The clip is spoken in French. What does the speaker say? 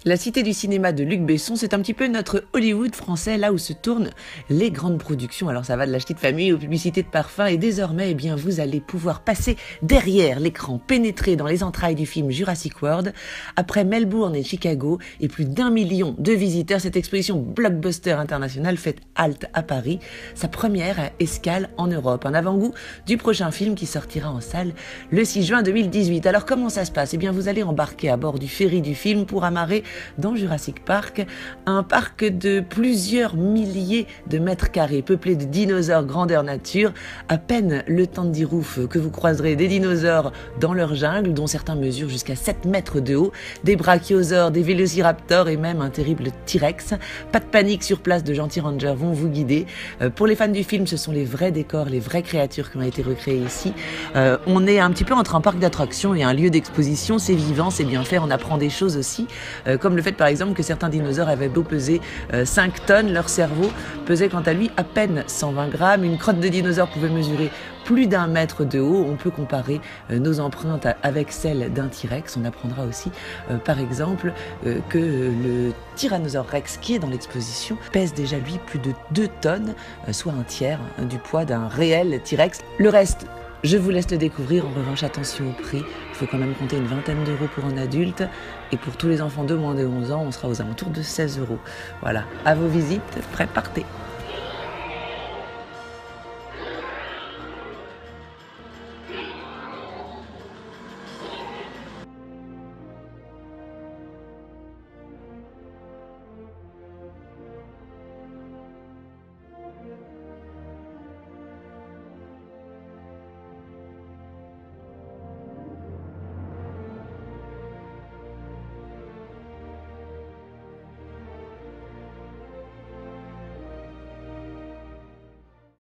La Cité du cinéma de Luc Besson, c'est un petit peu notre Hollywood français, là où se tournent les grandes productions. Alors ça va de l'acheter de famille aux publicités de parfums et désormais, eh bien, vous allez pouvoir passer derrière l'écran, pénétrer dans les entrailles du film Jurassic World. Après Melbourne et Chicago et plus d'1 million de visiteurs, cette exposition blockbuster internationale fait halte à Paris. Sa première escale en Europe. Un avant-goût du prochain film qui sortira en salle le 6 juin 2018. Alors comment ça se passe? Eh bien, vous allez embarquer à bord du ferry du film pour amarrer dans Jurassic Park, un parc de plusieurs milliers de mètres carrés, peuplé de dinosaures grandeur nature. À peine le temps de dire ouf que vous croiserez des dinosaures dans leur jungle, dont certains mesurent jusqu'à 7 mètres de haut, des brachiosaures, des vélociraptors et même un terrible T-Rex. Pas de panique sur place, de gentils rangers vont vous guider. Pour les fans du film, ce sont les vrais décors, les vraies créatures qui ont été recréées ici. On est un petit peu entre un parc d'attractions et un lieu d'exposition. C'est vivant, c'est bien fait, on apprend des choses aussi. Comme le fait par exemple que certains dinosaures avaient beau peser 5 tonnes, leur cerveau pesait quant à lui à peine 120 grammes. Une crotte de dinosaure pouvait mesurer plus d'1 mètre de haut. On peut comparer nos empreintes avec celles d'un T-Rex. On apprendra aussi par exemple que le Tyrannosaure Rex qui est dans l'exposition pèse déjà lui plus de 2 tonnes, soit un tiers du poids d'un réel T-Rex. Le reste, je vous laisse le découvrir. En revanche, attention au prix. Il faut quand même compter une vingtaine d'euros pour un adulte. Et pour tous les enfants de moins de 11 ans, on sera aux alentours de 16 euros. Voilà, à vos visites, prêt, partez.